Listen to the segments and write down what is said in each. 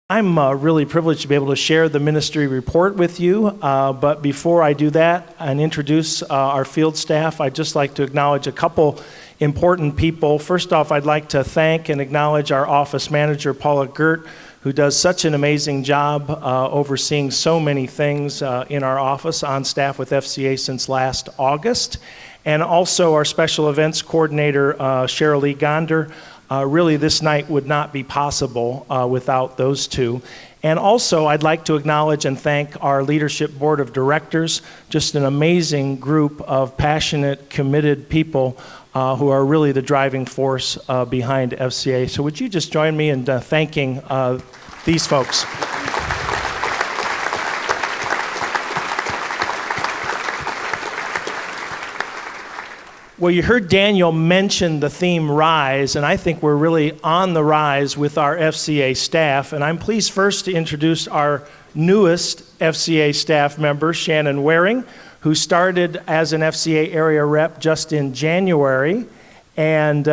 I'm really privileged to be able to share the ministry report with you, but before I do that and introduce our field staff, I'd just like to acknowledge a couple important people. First off, I'd like to thank and acknowledge our office manager, Paula Gert, who does such an amazing job overseeing so many things in our office on staff with FCA since last August. And also our special events coordinator, Cheryl Lee Gonder. Really, this night would not be possible without those two. And also, I'd like to acknowledge and thank our leadership board of directors, just an amazing group of passionate, committed people who are really the driving force behind FCA. So would you just join me in thanking these folks? Well, you heard Daniel mention the theme Rise, and I think we're really on the rise with our FCA staff. And I'm pleased first to introduce our newest FCA staff member, Shannon Waring, who started as an FCA area rep just in January. And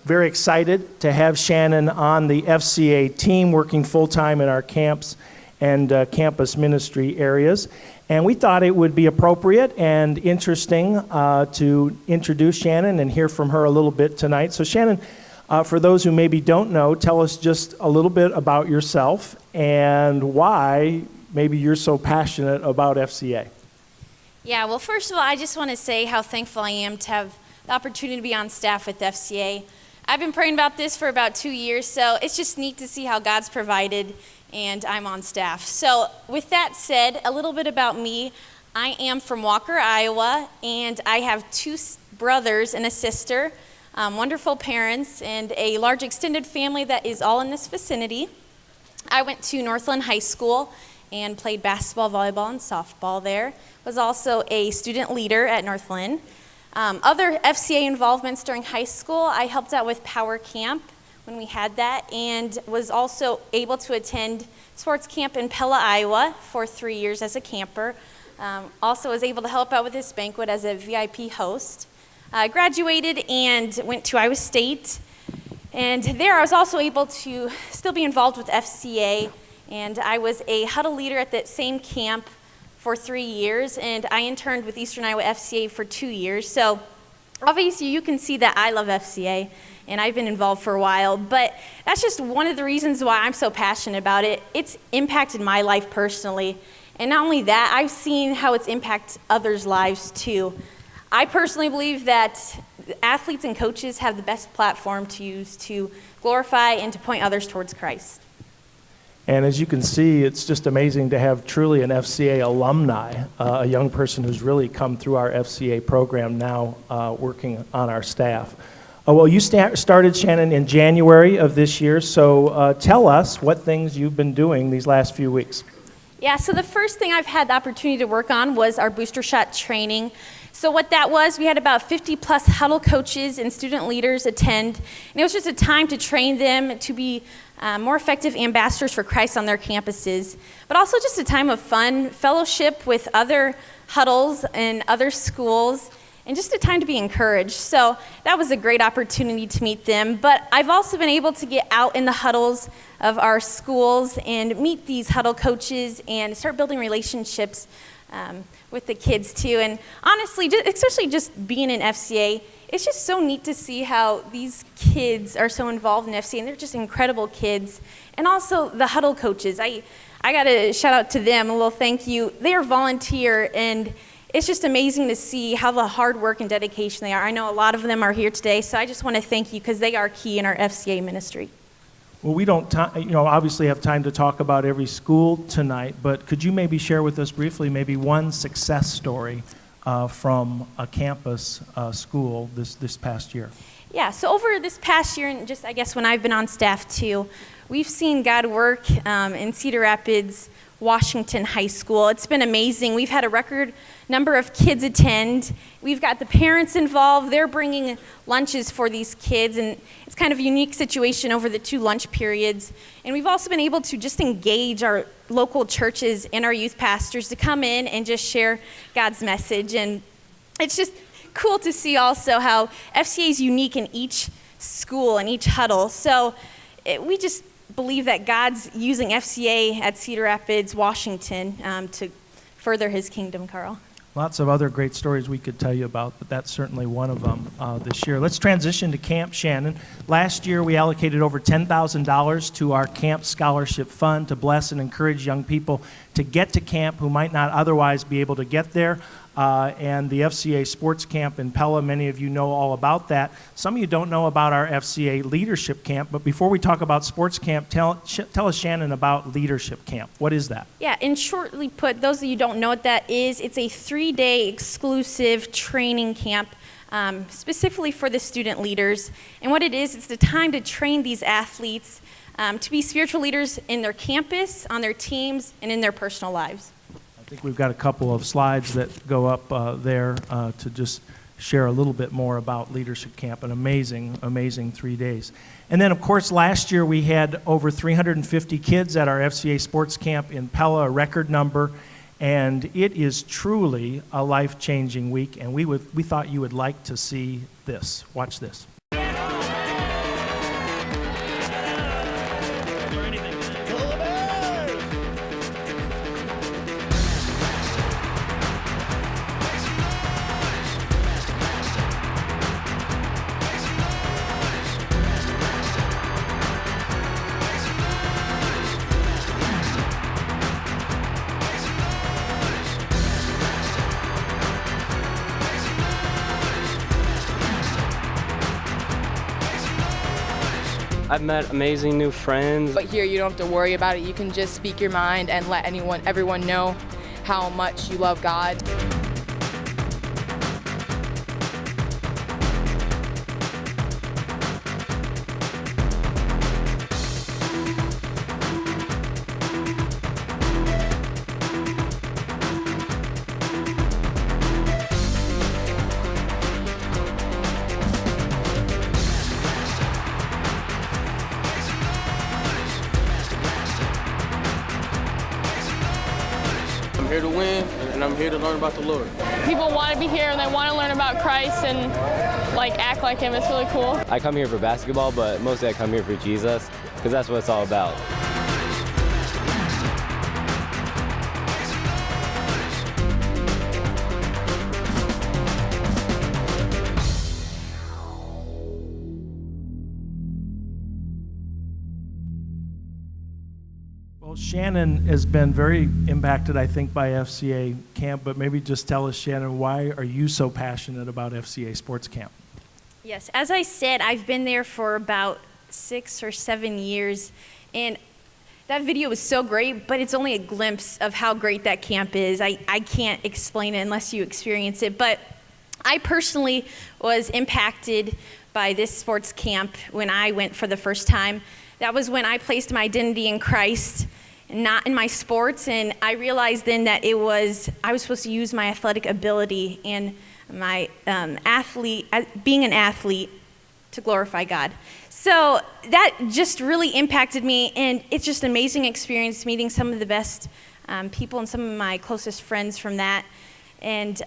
very excited to have Shannon on the FCA team working full-time in our camps and campus ministry areas. And we thought it would be appropriate and interesting to introduce Shannon and hear from her a little bit tonight. So Shannon, for those who maybe don't know, tell us just a little bit about yourself and why maybe you're so passionate about FCA. Yeah, well, first of all, I just want to say how thankful I am to have the opportunity to be on staff with FCA. I've been praying about this for about 2 years, so it's just neat to see how God's provided, and I'm on staff. So with that said, a little bit about me. I am from Walker, Iowa, and I have two brothers and a sister, wonderful parents, and a large extended family that is all in this vicinity. I went to Northland High School and played basketball, volleyball, and softball there. Was also a student leader at Northland. Other FCA involvements during high school, I helped out with Power Camp when we had that, and was also able to attend sports camp in Pella, Iowa for 3 years as a camper. Also was able to help out with this banquet as a VIP host. Graduated and went to Iowa State, and there I was also able to still be involved with FCA, and I was a huddle leader at that same camp for 3 years, and I interned with Eastern Iowa FCA for 2 years. So obviously you can see that I love FCA, and I've been involved for a while, but that's just one of the reasons why I'm so passionate about it. It's impacted my life personally, and not only that, I've seen how it's impacted others' lives too. I personally believe that athletes and coaches have the best platform to use to glorify and to point others towards Christ. And as you can see, it's just amazing to have truly an FCA alumni, a young person who's really come through our FCA program now working on our staff. Well, you started, Shannon, in January of this year, so tell us what things you've been doing these last few weeks. Yeah, so the first thing I've had the opportunity to work on was our booster shot training. So what that was, we had about 50 plus huddle coaches and student leaders attend, and it was just a time to train them to be more effective ambassadors for Christ on their campuses, but also just a time of fun, fellowship with other huddles and other schools, and just a time to be encouraged. So that was a great opportunity to meet them, but I've also been able to get out in the huddles of our schools and meet these huddle coaches and start building relationships with the kids too. And honestly, especially just being in FCA, it's just so neat to see how these kids are so involved in FCA, and they're just incredible kids. And also the huddle coaches, I got to shout out to them, a little thank you. They are volunteer, and it's just amazing to see how the hard work and dedication they are. I know a lot of them are here today, so I just want to thank you because they are key in our FCA ministry. Well, we don't obviously have time to talk about every school tonight, but could you maybe share with us briefly maybe one success story from a campus school this past year? Yeah, so over this past year, and just I guess when I've been on staff too, we've seen God work in Cedar Rapids, Washington High School. It's been amazing. We've had a record number of kids attend. We've got the parents involved. They're bringing lunches for these kids, and it's kind of a unique situation over the 2 lunch periods. And we've also been able to just engage our local churches and our youth pastors to come in and just share God's message. And it's just cool to see also how FCA is unique in each school and each huddle. So we just believe that God's using FCA at Cedar Rapids, Washington, to further his kingdom, Carl. Lots of other great stories we could tell you about, but that's certainly one of them this year. Let's transition to Camp Shannon. Last year, we allocated over $10,000 to our Camp Scholarship Fund to bless and encourage young people to get to camp who might not otherwise be able to get there. And the FCA Sports Camp in Pella, many of you know all about that. Some of you don't know about our FCA Leadership Camp, but before we talk about Sports Camp, tell us, Shannon, about Leadership Camp. What is that? Yeah, and shortly put, those of you who don't know what that is, it's a 3-day exclusive training camp specifically for the student leaders. And what it is, it's the time to train these athletes to be spiritual leaders in their campus, on their teams, and in their personal lives. I think we've got a couple of slides that go up there to just share a little bit more about Leadership Camp, an amazing, amazing 3 days. And then, of course, last year we had over 350 kids at our FCA Sports Camp in Pella, a record number, and it is truly a life-changing week, and we thought you would like to see this. Watch this. I've met amazing new friends. But here you don't have to worry about it. You can just speak your mind and let everyone know how much you love God. I'm here to win, and I'm here to learn about the Lord. People want to be here and they want to learn about Christ and act like him. It's really cool. I come here for basketball, but mostly I come here for Jesus, because that's what it's all about. Well, Shannon has been very impacted, I think, by FCA Camp, but maybe just tell us, Shannon, why are you so passionate about FCA Sports Camp? Yes, as I said, I've been there for about 6 or 7 years, and that video was so great, but it's only a glimpse of how great that camp is. I can't explain it unless you experience it, but I personally was impacted by this sports camp when I went for the first time. That was when I placed my identity in Christ, not in my sports, and I realized then that I was supposed to use my athletic ability and my being an athlete to glorify God. So that just really impacted me, and it's just an amazing experience meeting some of the best people and some of my closest friends from that. And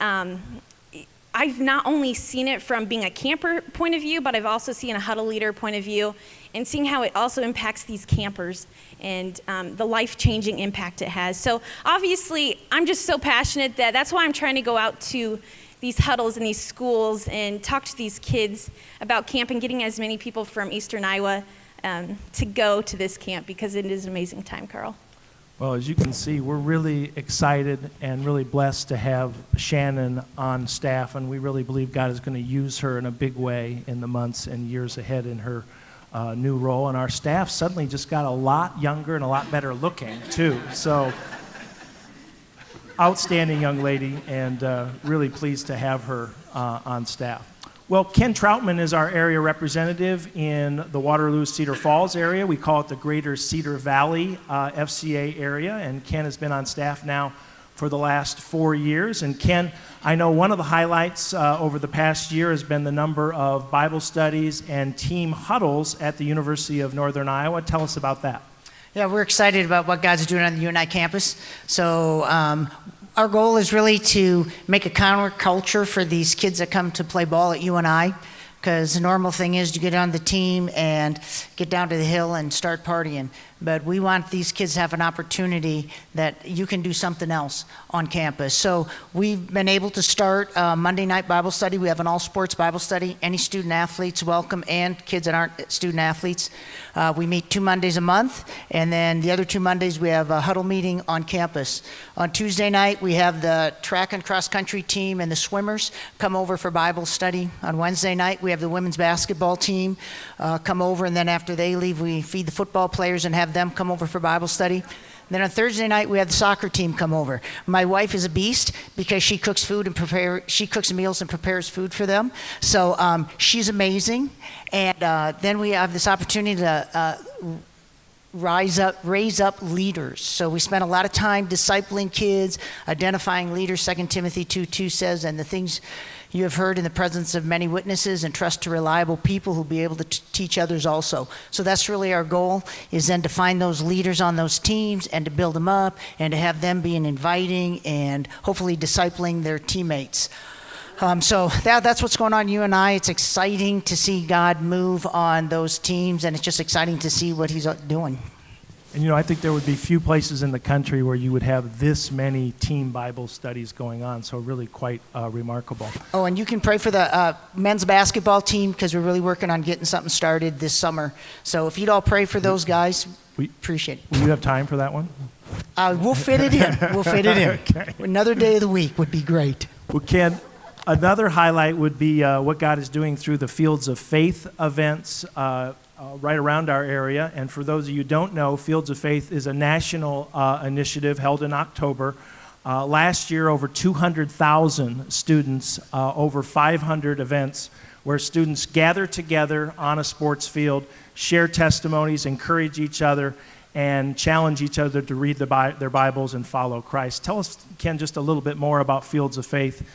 I've not only seen it from being a camper point of view, but I've also seen a huddle leader point of view and seeing how it also impacts these campers and the life-changing impact it has. So obviously, I'm just so passionate that's why I'm trying to go out to these huddles in these schools and talk to these kids about camp and getting as many people from Eastern Iowa to go to this camp, because it is an amazing time, Carl. Well, as you can see, we're really excited and really blessed to have Shannon on staff, and we really believe God is going to use her in a big way in the months and years ahead in her new role. And our staff suddenly just got a lot younger and a lot better looking, too. So, outstanding young lady, and really pleased to have her on staff. Well, Ken Troutman is our area representative in the Waterloo Cedar Falls area. We call it the Greater Cedar Valley FCA area, and Ken has been on staff now for the last 4 years. And Ken, I know one of the highlights over the past year has been the number of Bible studies and team huddles at the University of Northern Iowa. Tell us about that. Yeah, we're excited about what God's doing on the UNI campus. So our goal is really to make a counterculture for these kids that come to play ball at UNI, because the normal thing is to get on the team and get down to the hill and start partying. But we want these kids to have an opportunity that you can do something else on campus. So we've been able to start Monday night Bible study. We have an all-sports Bible study. Any student athletes welcome, and kids that aren't student athletes. We meet 2 Mondays a month, and then the other 2 Mondays we have a huddle meeting on campus. On Tuesday night we have the track and cross country team and the swimmers come over for Bible study. On Wednesday night we have the women's basketball team come over, and then after they leave we feed the football players and have them come over for Bible study. Then on Thursday night we have the soccer team come over. My wife is a beast because she cooks food and she cooks meals and prepares food for them. So she's amazing. And then we have this opportunity to raise up leaders. So we spend a lot of time discipling kids, identifying leaders. 2 Timothy 2:2 says, and the things you have heard in the presence of many witnesses, and trust to reliable people who'll be able to teach others also. So that's really our goal, is then to find those leaders on those teams and to build them up and to have them being inviting and hopefully discipling their teammates. So that's what's going on in UNI. It's exciting to see God move on those teams, and it's just exciting to see what he's doing. And I think there would be few places in the country where you would have this many team Bible studies going on, so really quite remarkable. Oh, and you can pray for the men's basketball team, because we're really working on getting something started this summer. So if you'd all pray for those guys, we appreciate it. Will you have time for that one? We'll fit it in. Okay. Another day of the week would be great. Well, Ken, another highlight would be what God is doing through the Fields of Faith events right around our area. And for those of you who don't know, Fields of Faith is a national initiative held in October. Last year, over 200,000 students, over 500 events where students gather together on a sports field, share testimonies, encourage each other, and challenge each other to read their Bibles and follow Christ. Tell us, Ken, just a little bit more about Fields of Faith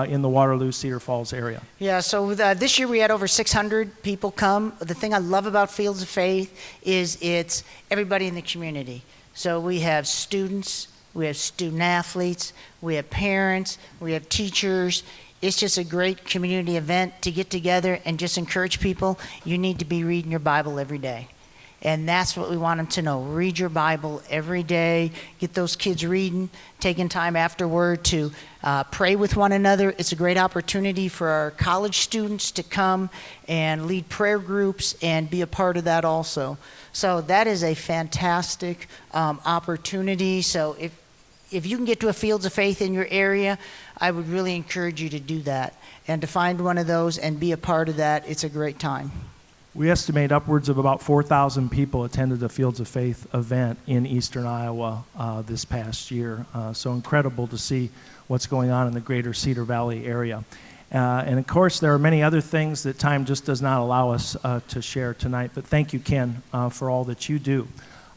in the Waterloo, Cedar Falls area. Yeah, so this year we had over 600 people come. The thing I love about Fields of Faith is it's everybody in the community. So we have students, we have student athletes, we have parents, we have teachers. It's just a great community event to get together and just encourage people. You need to be reading your Bible every day. And that's what we want them to know. Read your Bible every day. Get those kids reading, taking time afterward to pray with one another. It's a great opportunity for our college students to come and lead prayer groups and be a part of that also. So that is a fantastic opportunity. So if you can get to a Fields of Faith in your area, I would really encourage you to do that and to find one of those and be a part of that. It's a great time. We estimate upwards of about 4,000 people attended the Fields of Faith event in eastern Iowa this past year. So incredible to see what's going on in the greater Cedar Valley area. And of course, there are many other things that time just does not allow us to share tonight. But thank you, Ken, for all that you do.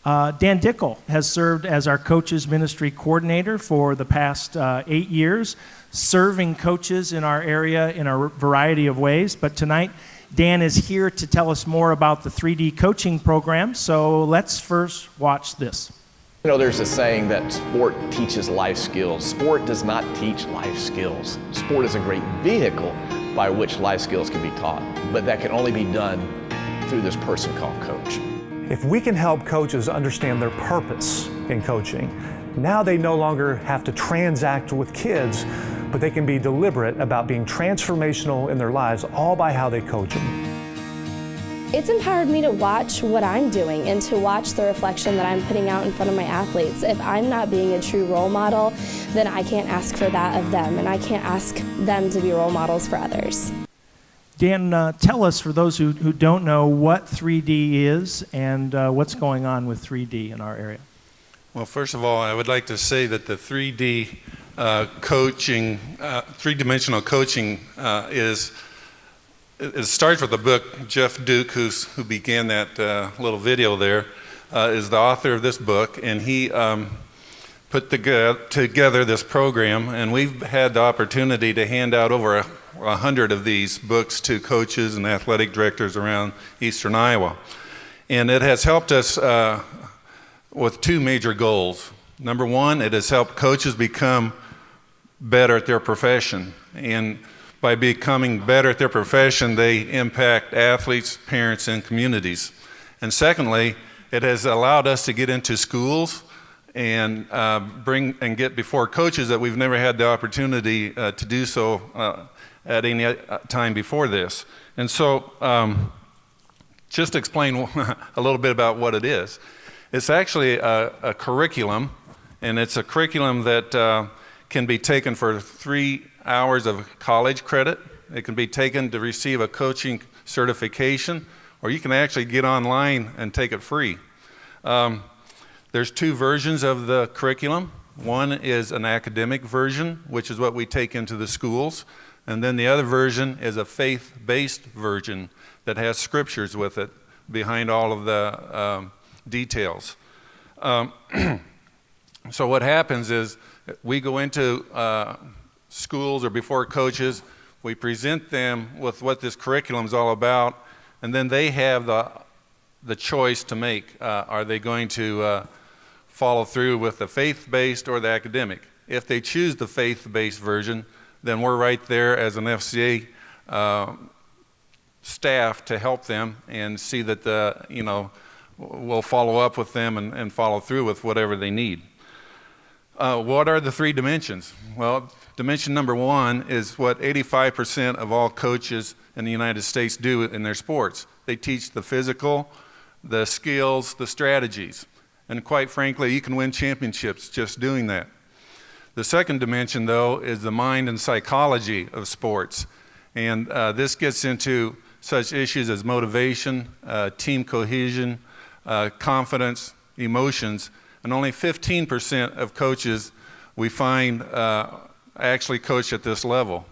Dan Dickel has served as our coaches ministry coordinator for the past 8 years, serving coaches in our area in a variety of ways. But tonight, Dan is here to tell us more about the 3D coaching program, so let's first watch this. There's a saying that sport teaches life skills. Sport does not teach life skills. Sport is a great vehicle by which life skills can be taught, but that can only be done through this person called coach. If we can help coaches understand their purpose in coaching, now they no longer have to transact with kids, but they can be deliberate about being transformational in their lives, all by how they coach them. It's empowered me to watch what I'm doing and to watch the reflection that I'm putting out in front of my athletes. If I'm not being a true role model, then I can't ask for that of them, and I can't ask them to be role models for others. Dan, tell us, for those who don't know, what 3D is and what's going on with 3D in our area. Well, first of all, I would like to say that the 3D coaching, three-dimensional coaching it starts with a book. Jeff Duke, who began that little video there, is the author of this book, and he put together this program, and we've had the opportunity to hand out over 100 of these books to coaches and athletic directors around eastern Iowa. And it has helped us with two major goals. Number one, it has helped coaches become better at their profession. And by becoming better at their profession, they impact athletes, parents, and communities. And secondly, it has allowed us to get into schools and bring and get before coaches that we've never had the opportunity to do so at any time before this. And so just to explain a little bit about what it is. It's actually a curriculum, and it's a curriculum that can be taken for 3 hours of college credit. It can be taken to receive a coaching certification, or you can actually get online and take it free. There's 2 versions of the curriculum. One is an academic version, which is what we take into the schools, and then the other version is a faith-based version that has scriptures with it behind all of the details. So what happens is we go into schools or before coaches, we present them with what this curriculum is all about, and then they have the choice to make. Are they going to follow through with the faith-based or the academic? If they choose the faith-based version, then we're right there as an FCA staff to help them and see that we'll follow up with them and follow through with whatever they need. What are the 3 dimensions? Well, dimension number 1 is what 85% of all coaches in the United States do in their sports. They teach the physical, the skills, the strategies. And quite frankly, you can win championships just doing that. The second dimension, though, is the mind and psychology of sports. And this gets into such issues as motivation, team cohesion, confidence, emotions. And only 15% of coaches we find actually coach at this level.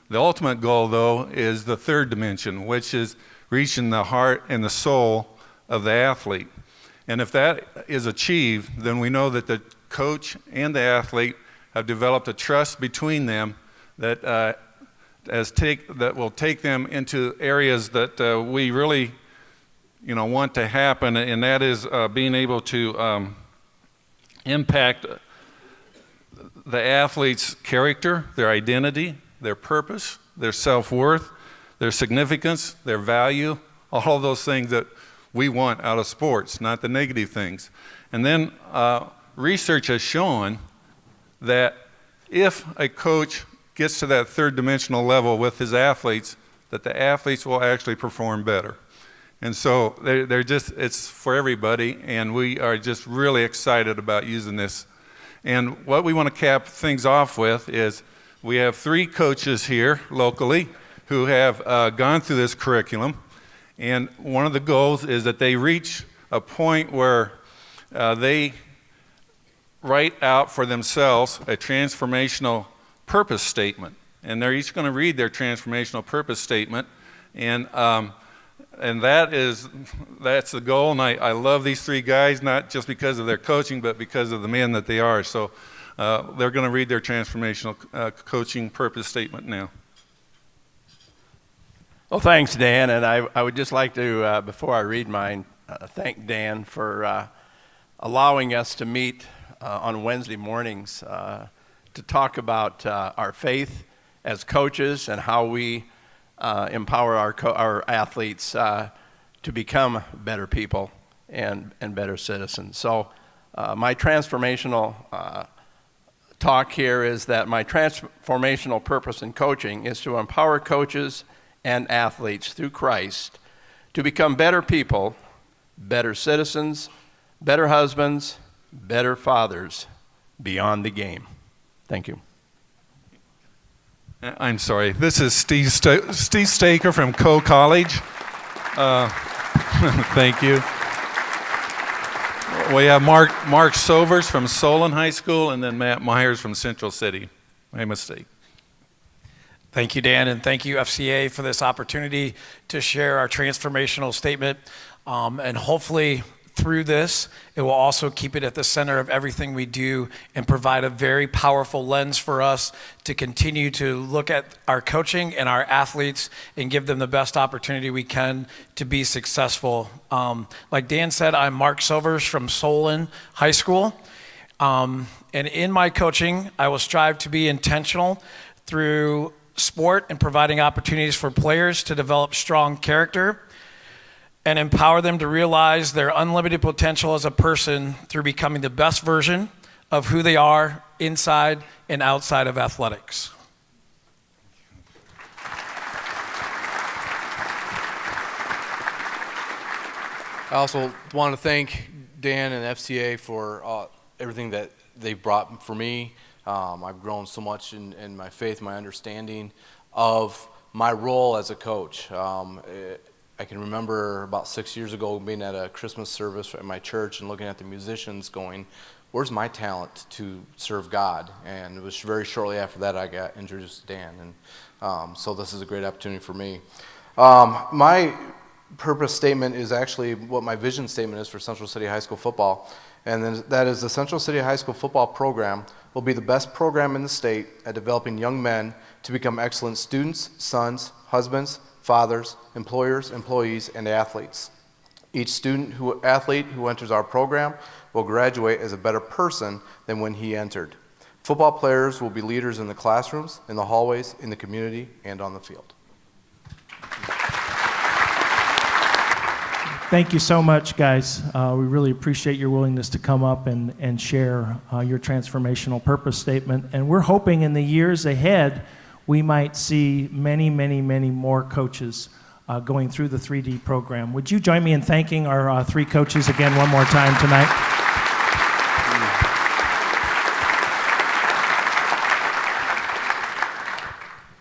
The ultimate goal, though, is the third dimension, which is reaching the heart and the soul of the athlete. And if that is achieved, then we know that the coach and the athlete have developed a trust between them that that will take them into areas that we really, want to happen, and that is being able to impact the athlete's character, their identity, their purpose, their self-worth, their significance, their value, all of those things that we want out of sports, not the negative things. And then research has shown that if a coach gets to that third dimensional level with his athletes, that the athletes will actually perform better. And so it's for everybody, and we are just really excited about using this. And what we want to cap things off with is we have 3 coaches here locally who have gone through this curriculum. And one of the goals is that they reach a point where they write out for themselves a transformational purpose statement. And they're each going to read their transformational purpose statement. And that's the goal. And I love these 3 guys, not just because of their coaching, but because of the men that they are. So they're going to read their transformational coaching purpose statement now. Well, thanks, Dan. And I would just like to, before I read mine, thank Dan for allowing us to meet on Wednesday mornings to talk about our faith as coaches and how we empower our athletes to become better people and better citizens. So my transformational talk here is that my transformational purpose in coaching is to empower coaches and athletes through Christ to become better people, better citizens, better husbands, better fathers beyond the game. Thank you. I'm sorry. This is Steve Staker from Coe College. Thank you. We have Mark Sovers from Solon High School, and then Matt Myers from Central City. My mistake. Thank you, Dan, and thank you, FCA, for this opportunity to share our transformational statement. And hopefully, through this, it will also keep it at the center of everything we do and provide a very powerful lens for us to continue to look at our coaching and our athletes and give them the best opportunity we can to be successful. Like Dan said, I'm Mark Silvers from Solon High School. And in my coaching, I will strive to be intentional through sport and providing opportunities for players to develop strong character and empower them to realize their unlimited potential as a person through becoming the best version of who they are inside and outside of athletics. I also want to thank Dan and FCA for everything that they brought for me. I've grown so much in my faith, my understanding of my role as a coach. I can remember about 6 years ago being at a Christmas service at my church and looking at the musicians going, where's my talent to serve God? And it was very shortly after that I got introduced to Dan. And so this is a great opportunity for me. My purpose statement is actually what my vision statement is for Central City High School football. And then that is the Central City High School football program will be the best program in the state at developing young men to become excellent students, sons, husbands, fathers, employers, employees, and athletes. Each athlete who enters our program will graduate as a better person than when he entered. Football players will be leaders in the classrooms, in the hallways, in the community, and on the field. Thank you so much, guys. We really appreciate your willingness to come up and share your transformational purpose statement. And we're hoping in the years ahead, we might see many, many, many more coaches going through the 3D program. Would you join me in thanking our three coaches again one more time tonight?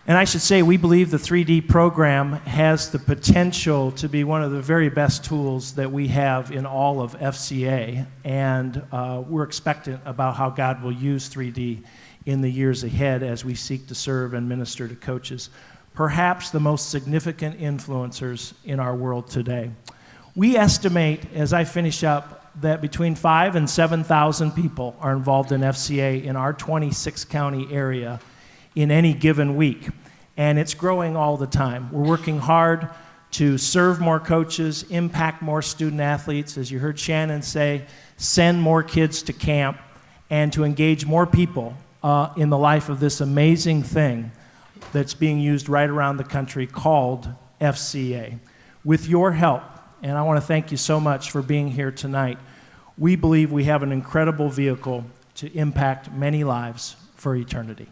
And I should say, we believe the 3D program has the potential to be one of the very best tools that we have in all of FCA. And we're expectant about how God will use 3D in the years ahead as we seek to serve and minister to coaches, perhaps the most significant influencers in our world today. We estimate, as I finish up, that between 5,000 and 7,000 people are involved in FCA in our 26-county area in any given week, and it's growing all the time. We're working hard to serve more coaches, impact more student athletes, as you heard Shannon say, send more kids to camp, and to engage more people in the life of this amazing thing that's being used right around the country called FCA. With your help, and I want to thank you so much for being here tonight, we believe we have an incredible vehicle to impact many lives for eternity.